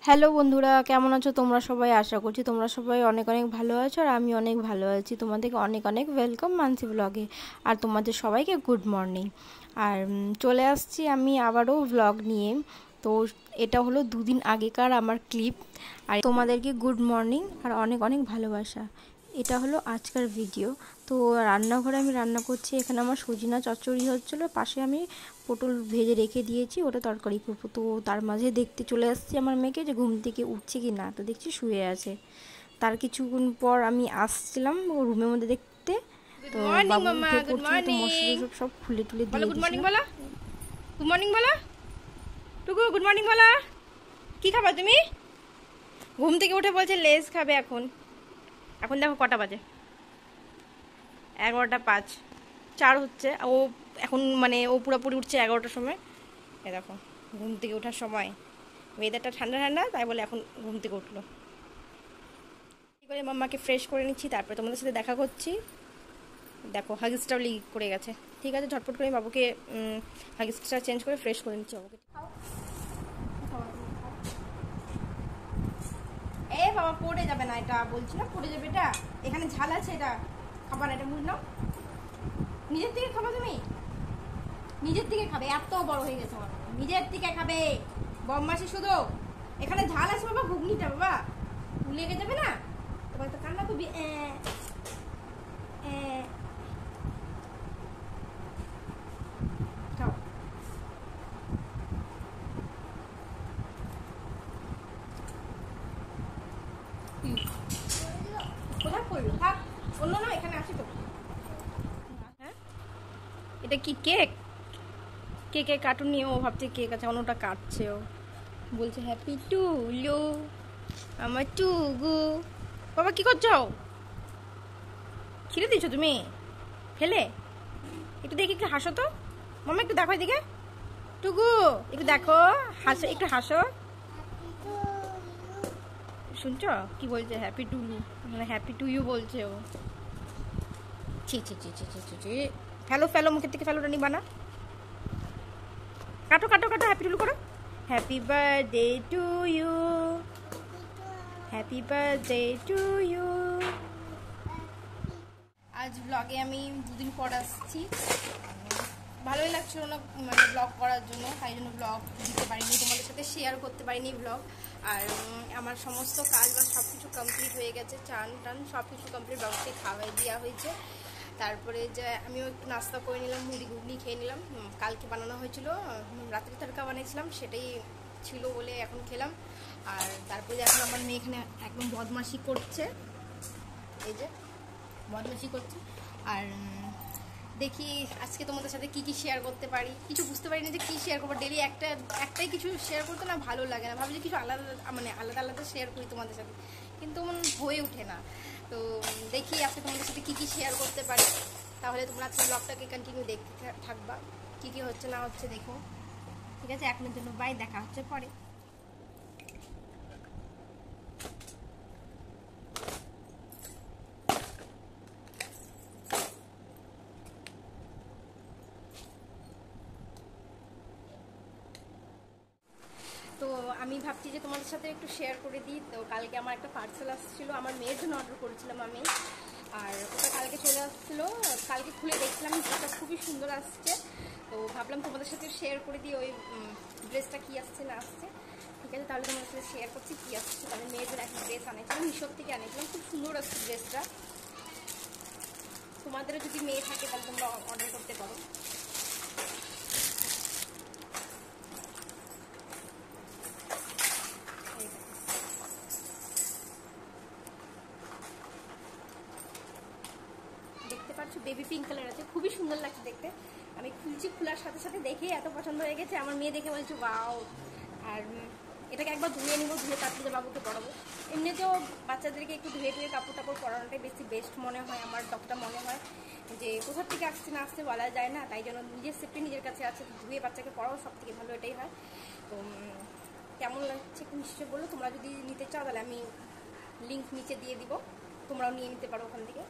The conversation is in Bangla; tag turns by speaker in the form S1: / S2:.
S1: হ্যালো বন্ধুরা, কেমন আছো তোমরা সবাই? আশা করছি তোমরা সবাই অনেক অনেক ভালো আছো আর আমি অনেক ভালো আছি। তোমাদেরকে অনেক অনেক ওয়েলকাম মানসি ব্লগে। আর তোমাদের সবাইকে গুড মর্নিং। আর চলে আসছি আমি আবারও ব্লগ নিয়ে। তো এটা হলো দুদিন আগেকার আমার ক্লিপ। আর তোমাদেরকে গুড মর্নিং আর অনেক অনেক ভালোবাসা। এটা হলো আজকের ভিডিও। তো রান্নাঘরে আমি রান্না করছি। এখানে আমার সজিনা চচ্চড়ি হচ্ছিলো, পাশে আমি পটল ভেজে রেখে দিয়েছি, ওটা তরকারি করবো। তো তার মাঝে দেখতে চলে আসছি আমার মেয়েকে যে ঘুম থেকে উঠছে কি না। তো দেখছি শুয়ে আছে। তার কিছুক্ষণ পর আমি আসছিলাম ও রুমের মধ্যে দেখতে। তো বাবু উঠে পড়ছিল, তো মশলা সব খুলে টুলে দিয়ে
S2: গুড মর্নিং বলো, গুড মর্নিং বলো টুকু, গুড মর্নিং বলো। কি খাবা তুমি? ঘুম থেকে উঠে বলছে লেজ খাবে। এখন এখন দেখো কটা বাজে, 11:05 হচ্ছে। ও এখন মানে ও পুরোপুরি উঠছে 11টার সময়। এ দেখো ঘুম থেকে ওঠার সময়, ওয়েদারটা ঠান্ডা ঠান্ডা, তাই বলে এখন ঘুম থেকে উঠলো। কী করে মাম্মাকে ফ্রেশ করে নিচ্ছি, তারপরে তোমাদের সাথে দেখা করছি। দেখো হাগিসটাও লিক করে গেছে। ঠিক আছে, ঝটপট করে বাবুকে হাগিসটা চেঞ্জ করে ফ্রেশ করে নিচ্ছি বাবুকে। এ বাবা পড়ে যাবে না, এটা বলছি না পড়ে যাবে। এটা এখানে ঝাল আছে, এটা খাবার, এটা মুড় নাও। নিজের থেকে খাবা তুমি, নিজের থেকে খাবে। এত বড় হয়ে গেছে আমার, নিজের থেকে খাবে। বদমাশি শুধু। এখানে ঝাল আছে বাবা, ঘুগনিটা বাবা লেগে যাবে না। তোমার তো কান্না করবি। খাও। কোথায় পড়লো? থাক, অন্য না, এখানে আসি তো। হ্যাঁ, এটা কি কেক? কেকের কার্টুন নিয়ে ও ভাবছে কেক আছে, অন্যটা কাটছে। ও বলছে হ্যাপি টু ইউ, আমার টু গু। বাবা কি করছো? খিদে দিচ্ছ তুমি ফেলে? একটু দেখি, একটু হাসো তো মামা, একটু দেখো এদিকে। টুকু একটু দেখো, হাসো, একটু হাসো। শুনছো কি বলছে? হ্যাপি টু ইউ, মানে হ্যাপি টু ইউ বলছে ও। ছি ছি ছি ছি ছি ছি ছি। ফেলো ফেলো, মুখের থেকে ফেলোটা নিবা না। কাটো কাটো কাটো, হ্যাপি টু করো। Happy birthday to you, happy birthday to you. আজ ব্লগে আমি দুদিন পর আসছি। ভালোই লাগছিল না মানে ব্লগ করার জন্য, তাই জন্য ব্লগ দিতে পারিনি, তোমাদের সাথে শেয়ার করতে পারিনি ব্লগ। আর আমার সমস্ত কাজ বা সব কিছু কমপ্লিট হয়ে গেছে, চান টান সব কিছু কমপ্লিট, বাবুকে খাওয়াই দেওয়া হয়েছে। তারপরে যে আমিও একটু নাস্তা করে নিলাম, মুড়ি ঘুগনি খেয়ে নিলাম। কালকে বানানো হয়েছিল, রাত্রি তড়কা বানিয়েছিলাম, সেটাই ছিল বলে এখন খেলাম। আর তারপরে এখন আমার মেয়ে এখানে একদম বদমাশি করছে, এই যে বদমাশি করছে। আর দেখি আজকে তোমাদের সাথে কি কি শেয়ার করতে পারি। কিছু বুঝতে পারি না যে কী শেয়ার করবো। ডেলি একটাই কিছু শেয়ার করতে না ভালো লাগে না, ভাবছি কিছু আলাদা মানে আলাদা আলাদা শেয়ার করি তোমাদের সাথে, কিন্তু হয়ে ওঠে না। তো দেখি আজকে তোমাদের সাথে কী কী শেয়ার করতে পারি। তাহলে তোমরা আজকে ব্লগটাকে কন্টিনিউ দেখতে থাকবা, কী কী হচ্ছে না হচ্ছে দেখো। ঠিক আছে, এখনের জন্য বাই, দেখা হচ্ছে পরে। তো আমি ভাবছি যে তোমাদের সাথে একটু শেয়ার করে দিই। তো কালকে আমার একটা পার্সেল আসছিল, আমার মেয়ের জন্য অর্ডার করেছিলাম আমি। আর ওটা কালকে চলে আসছিলো, কালকে খুলে দেখছিলাম ড্রেসটা খুবই সুন্দর আসছে। তো ভাবলাম তোমাদের সাথে শেয়ার করে দিই ওই ড্রেসটা কী আসছে না আসছে। ঠিক আছে, তাহলে তোমাদের সাথে শেয়ার করছি কী আসছে। তাহলে মেয়ের জন্য একটা ড্রেস আনিয়েছিলাম, মিশোর থেকে আনিয়েছিলাম, খুব সুন্দর আসছে ড্রেসটা। তোমাদেরও যদি মেয়ে থাকে তাহলে তোমরা অর্ডার করতে পারো। দেখতে পাচ্ছ বেবি পিঙ্ক কালার আছে, খুবই সুন্দর লাগছে দেখতে। আমি খুলছি, খোলার সাথে সাথে দেখে এত পছন্দ হয়ে গেছে, আমার মেয়ে দেখে বলছে ওয়াও। আর এটাকে একবার ধুয়ে নিব, ধুয়ে তারপরে বাবুকে পরাবো। এমনিতেও বাচ্চাদেরকে একটু ধুয়ে ধুয়ে কাপড় টাপড় পরানোটাই বেশি বেস্ট মনে হয়, আমার যতটা মনে হয়। যে কোথার থেকে আসছে না আসছে বলা যায় না, তাই জন্য নিজের সেফটি নিজের কাছে আছে, ধুয়ে বাচ্চাকে পড়াও সব থেকে ভালো, এটাই হয়। তো কেমন লাগছে একটু নিশ্চয় বলো। তোমরা যদি নিতে চাও তাহলে আমি লিঙ্ক নিচে দিয়ে দিব, তোমরাও নিয়ে নিতে পারো ওখান থেকে।